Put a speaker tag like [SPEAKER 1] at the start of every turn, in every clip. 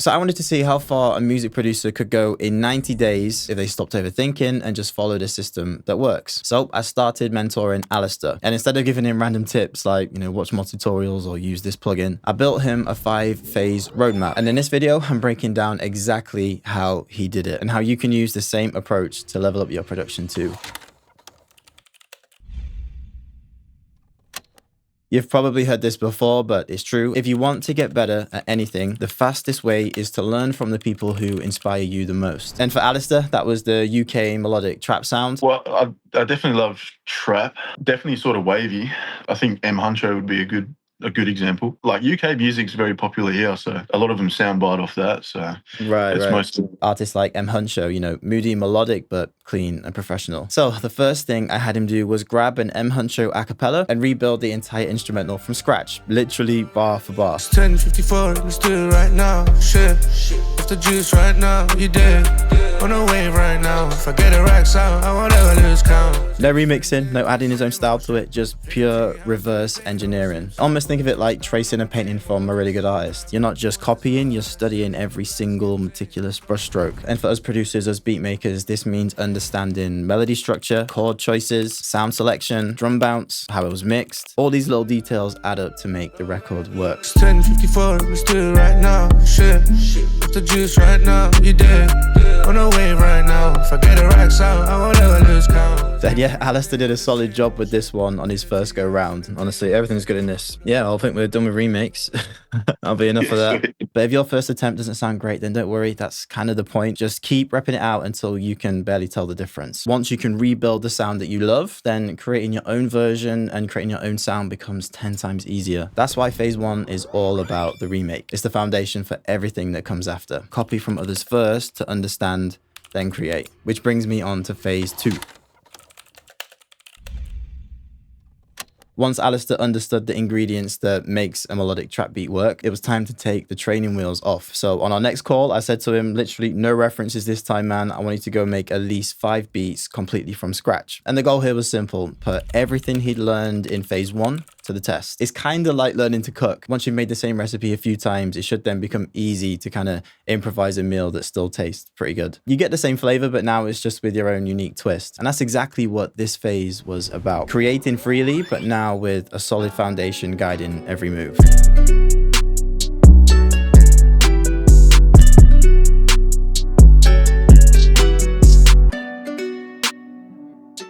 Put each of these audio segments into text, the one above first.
[SPEAKER 1] So I wanted to see how far a music producer could go in 90 days if they stopped overthinking and just followed a system that works. So I started mentoring Alistair. And instead of giving him random tips like, watch more tutorials or use this plugin, I built him a 5-phase roadmap. And in this video, I'm breaking down exactly how he did it and how you can use the same approach to level up your production too. You've probably heard this before, but it's true. If you want to get better at anything, the fastest way is to learn from the people who inspire you the most. And for Alistair, that was the UK melodic trap sound.
[SPEAKER 2] Well, I definitely love trap. Definitely sort of wavy. I think M Huncho would be a good example. Like UK music's very popular here, so a lot of them soundbite off that. So
[SPEAKER 1] Right.
[SPEAKER 2] Mostly
[SPEAKER 1] artists like M Huncho, moody, melodic, but clean and professional. So the first thing I had him do was grab an M Huncho a cappella and rebuild the entire instrumental from scratch, literally bar for bar.
[SPEAKER 3] It's 10:54, let's do it right now. Shit, off the juice right now. You did on a wave right now. If I get it racks out, I won't ever lose count.
[SPEAKER 1] No remixing, no adding his own style to it, just pure reverse engineering. Almost think of it like tracing a painting from a really good artist. You're not just copying, you're studying every single meticulous brushstroke. And for us producers, as beat makers, this means understanding melody structure, chord choices, sound selection, drum bounce, how it was mixed. All these little details add up to make the record work.
[SPEAKER 3] It's 10:54, let's do it right now. Shit, off the juice right now. You did on a wave right now. If I get it racks out, I won't ever lose count.
[SPEAKER 1] Then yeah, Alistair did a solid job with this one on his first go round. Honestly, everything's good in this. Yeah, I think we're done with remakes. That'll be enough of that. But if your first attempt doesn't sound great, then don't worry. That's kind of the point. Just keep repping it out until you can barely tell the difference. Once you can rebuild the sound that you love, then creating your own version and creating your own sound becomes 10 times easier. That's why phase 1 is all about the remake. It's the foundation for everything that comes after. Copy from others first to understand, then create. Which brings me on to phase 2. Once Alistair understood the ingredients that makes a melodic trap beat work, it was time to take the training wheels off. So on our next call, I said to him, literally no references this time, man. I want you to go make at least 5 beats completely from scratch. And the goal here was simple. Put everything he'd learned in phase 1 to the test. It's kind of like learning to cook. Once you've made the same recipe a few times, it should then become easy to kind of improvise a meal that still tastes pretty good. You get the same flavor, but now it's just with your own unique twist. And that's exactly what this phase was about. Creating freely, but now with a solid foundation guiding every move.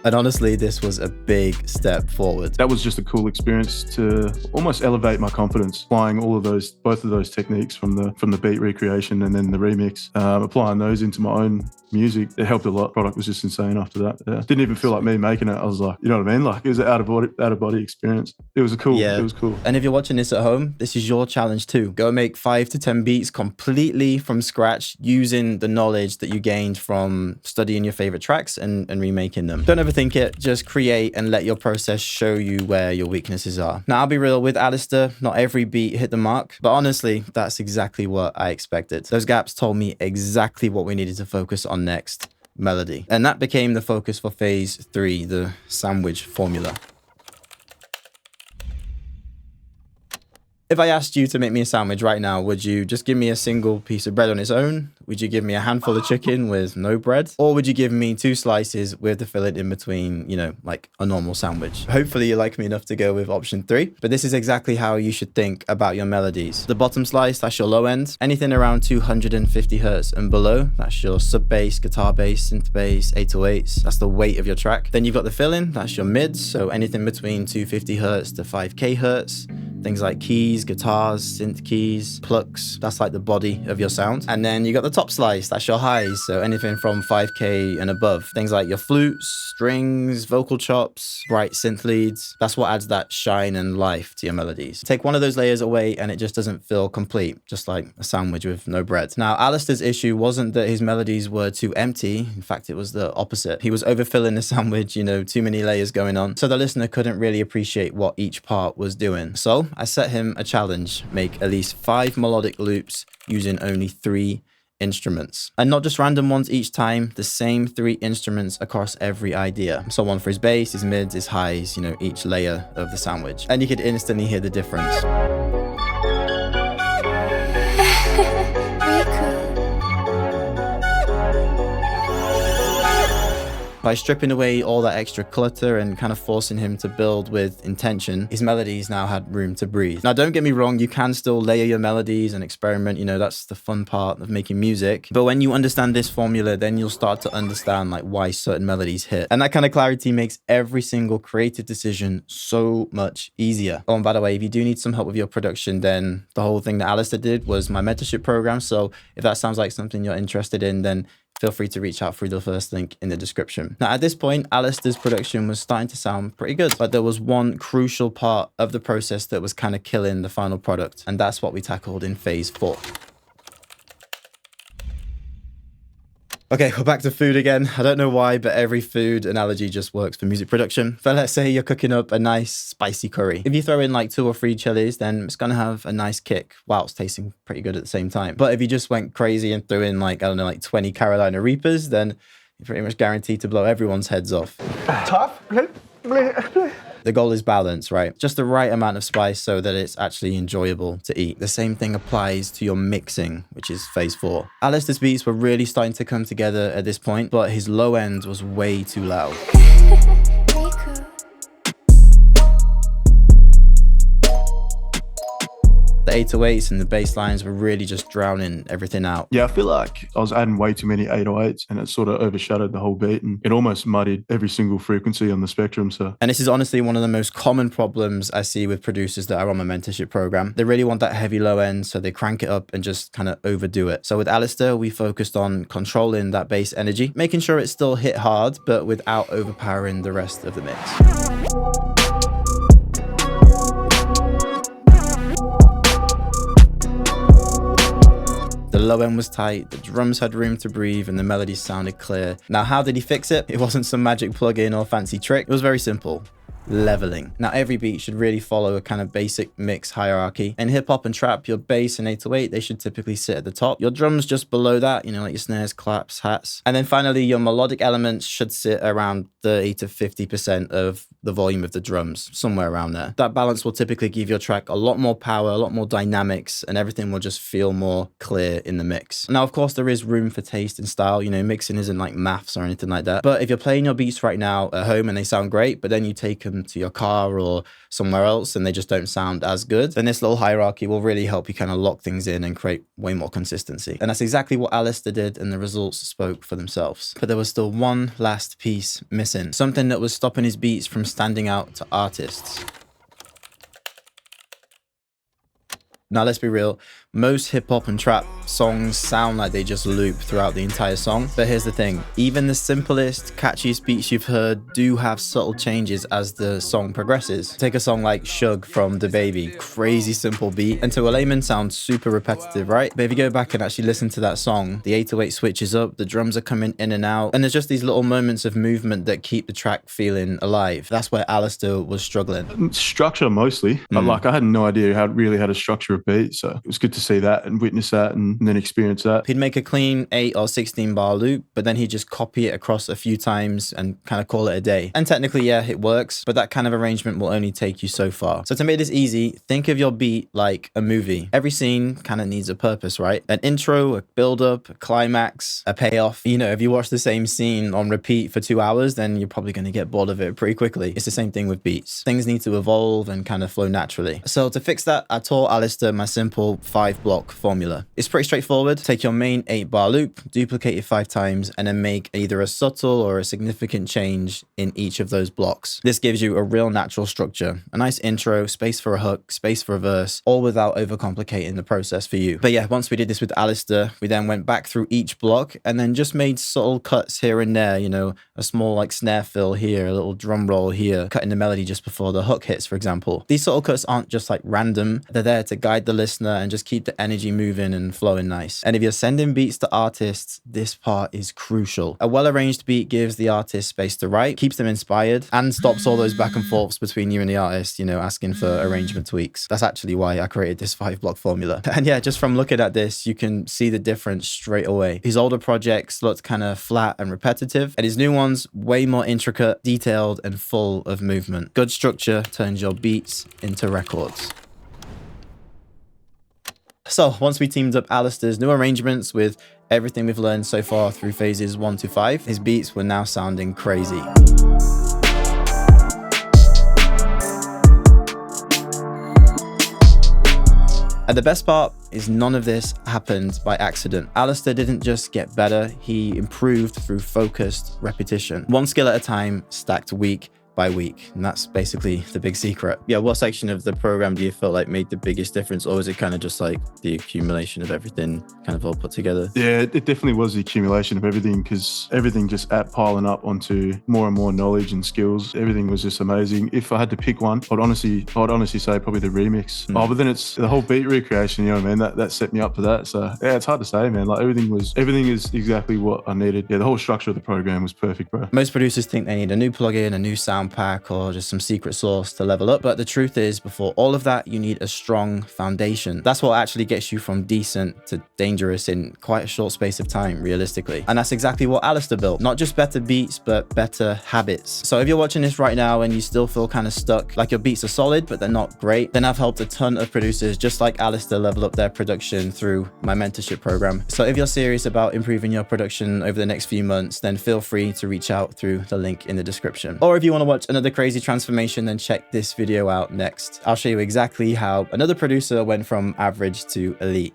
[SPEAKER 1] And honestly, this was a big step forward.
[SPEAKER 2] that was just a cool experience to almost elevate my confidence, applying both of those techniques from the beat recreation and then the remix, applying those into my own music. It helped a lot. Product was just insane after that. Yeah. Didn't even feel like me making it. I was like, you know what I mean? Like, it was an out of body experience. It was cool.
[SPEAKER 1] Yeah.
[SPEAKER 2] It was cool.
[SPEAKER 1] And if you're watching this at home, this is your challenge too. Go make 5 to 10 beats completely from scratch using the knowledge that you gained from studying your favorite tracks and remaking them. Don't overthink it. Just create and let your process show you where your weaknesses are. Now, I'll be real with Alistair. Not every beat hit the mark, but honestly, that's exactly what I expected. Those gaps told me exactly what we needed to focus on next: melody. And that became the focus for phase 3, the sandwich formula. If I asked you to make me a sandwich right now, would you just give me a single piece of bread on its own? Would you give me a handful of chicken with no bread? Or would you give me 2 slices with the fillet in between, like a normal sandwich? Hopefully you like me enough to go with option 3. But this is exactly how you should think about your melodies. The bottom slice, that's your low end. Anything around 250 hertz and below, that's your sub bass, guitar bass, synth bass, 808s. That's the weight of your track. Then you've got the fill-in, that's your mids. So anything between 250 hertz to 5k hertz. Things like keys, guitars, synth keys, plucks, that's like the body of your sound. And then you got the top slice, that's your highs, so anything from 5k and above. Things like your flutes, strings, vocal chops, bright synth leads, that's what adds that shine and life to your melodies. Take one of those layers away and it just doesn't feel complete, just like a sandwich with no bread. Now, Alistair's issue wasn't that his melodies were too empty. In fact, it was the opposite. He was overfilling the sandwich, too many layers going on. So the listener couldn't really appreciate what each part was doing. So I set him a challenge: make at least 5 melodic loops using only 3 instruments, and not just random ones each time, the same 3 instruments across every idea. So one for his bass, his mids, his highs, each layer of the sandwich, and you could instantly hear the difference. By stripping away all that extra clutter and kind of forcing him to build with intention, his melodies now had room to breathe. Now, don't get me wrong, you can still layer your melodies and experiment, you know, that's the fun part of making music. But when you understand this formula, then you'll start to understand like why certain melodies hit. And that kind of clarity makes every single creative decision so much easier. Oh, and by the way, if you do need some help with your production, then the whole thing that Alistair did was my mentorship program. So if that sounds like something you're interested in, then feel free to reach out through the first link in the description. Now, at this point, Alistair's production was starting to sound pretty good, but there was one crucial part of the process that was kind of killing the final product, and that's what we tackled in phase 4. Okay, we're back to food again. I don't know why, but every food analogy just works for music production. But let's say you're cooking up a nice spicy curry. If you throw in like 2 or 3 chilies, then it's gonna have a nice kick whilst tasting pretty good at the same time. But if you just went crazy and threw in like, I don't know, like 20 Carolina Reapers, then you're pretty much guaranteed to blow everyone's heads off.
[SPEAKER 4] Tough.
[SPEAKER 1] The goal is balance, right? Just the right amount of spice so that it's actually enjoyable to eat. The same thing applies to your mixing, which is phase 4. Alistair's beats were really starting to come together at this point, but his low end was way too loud. The 808s and the bass lines were really just drowning everything out.
[SPEAKER 2] Yeah, I feel like I was adding way too many 808s and it sort of overshadowed the whole beat and it almost muddied every single frequency on the spectrum. And
[SPEAKER 1] this is honestly one of the most common problems I see with producers that are on my mentorship program. They really want that heavy low end, so they crank it up and just kind of overdo it. So with Alistair, we focused on controlling that bass energy, making sure it still hit hard, but without overpowering the rest of the mix. The low end was tight, the drums had room to breathe, and the melody sounded clear. Now, how did he fix it? It wasn't some magic plugin or fancy trick. It was very simple. Leveling. Now, every beat should really follow a kind of basic mix hierarchy. In hip hop and trap, your bass and 808, they should typically sit at the top. Your drums just below that, you know, like your snares, claps, hats. And then finally, your melodic elements should sit around 30 to 50% of the volume of the drums, somewhere around there. That balance will typically give your track a lot more power, a lot more dynamics, and everything will just feel more clear in the mix. Now, of course, there is room for taste and style. You know, mixing isn't like maths or anything like that. But if you're playing your beats right now at home and they sound great, but then you take them to your car or somewhere else and they just don't sound as good, then this little hierarchy will really help you kind of lock things in and create way more consistency. And that's exactly what Alistair did, and the results spoke for themselves. But there was still one last piece missing, something that was stopping his beats from standing out to artists. Now, let's be real. Most hip hop and trap songs sound like they just loop throughout the entire song. But here's the thing, even the simplest, catchiest beats you've heard do have subtle changes as the song progresses. Take a song like Shug from DaBaby, crazy simple beat, and to a layman sounds super repetitive, right? But if you go back and actually listen to that song, the 808 switches up, the drums are coming in and out, and there's just these little moments of movement that keep the track feeling alive. That's where Alistair was struggling.
[SPEAKER 2] Structure mostly, but like I had no idea how really how to structure a beat, so it was good to see that and witness that and then experience that.
[SPEAKER 1] He'd make a clean 8 or 16 bar loop, but then he'd just copy it across a few times and kind of call it a day. And technically, yeah, it works, but that kind of arrangement will only take you so far. So to make this easy, think of your beat like a movie. Every scene kind of needs a purpose, right? An intro, a build-up, a climax, a payoff. You know, if you watch the same scene on repeat for 2 hours, then you're probably going to get bored of it pretty quickly. It's the same thing with beats. Things need to evolve and kind of flow naturally. So to fix that, I taught Alistair my simple 5-block formula. It's pretty straightforward. Take your main 8-bar loop, duplicate it 5 times, and then make either a subtle or a significant change in each of those blocks. This gives you a real natural structure, a nice intro, space for a hook, space for a verse, all without overcomplicating the process for you. But yeah, once we did this with Alistair, we then went back through each block and then just made subtle cuts here and there, you know, a small like snare fill here, a little drum roll here, cutting the melody just before the hook hits, for example. These subtle cuts aren't just like random, they're there to guide the listener and just keep the energy moving and flowing nice. And if you're sending beats to artists, this part is crucial. A well-arranged beat gives the artist space to write, keeps them inspired, and stops all those back and forths between you and the artist, you know, asking for arrangement tweaks. That's actually why I created this 5-block formula. And yeah, just from looking at this, you can see the difference straight away. His older projects looked kind of flat and repetitive, and his new ones way more intricate, detailed, and full of movement. Good structure turns your beats into records. So once we teamed up Alistair's new arrangements with everything we've learned so far through phases 1 to 5, his beats were now sounding crazy. And the best part is none of this happened by accident. Alistair didn't just get better, he improved through focused repetition. One skill at a time, stacked week by week. And that's basically the big secret. Yeah, what section of the program do you feel like made the biggest difference? Or was it kind of just like the accumulation of everything kind of all put together?
[SPEAKER 2] Yeah, it definitely was the accumulation of everything, because everything just piling up onto more and more knowledge and skills. Everything was just amazing. If I had to pick one, I'd honestly say probably the remix. Oh, but then it's the whole beat recreation, you know what I mean? That set me up for that. So yeah, it's hard to say, man. Like everything is exactly what I needed. Yeah, the whole structure of the program was perfect, bro.
[SPEAKER 1] Most producers think they need a new plugin, a new sound pack, or just some secret sauce to level up. But the truth is, before all of that, you need a strong foundation. That's what actually gets you from decent to dangerous in quite a short space of time, realistically. And that's exactly what Alistair built. Not just better beats, but better habits. So if you're watching this right now and you still feel kind of stuck, like your beats are solid, but they're not great, then I've helped a ton of producers just like Alistair level up their production through my mentorship program. So if you're serious about improving your production over the next few months, then feel free to reach out through the link in the description. Or if you want to watch another crazy transformation, then check this video out next. I'll show you exactly how another producer went from average to elite.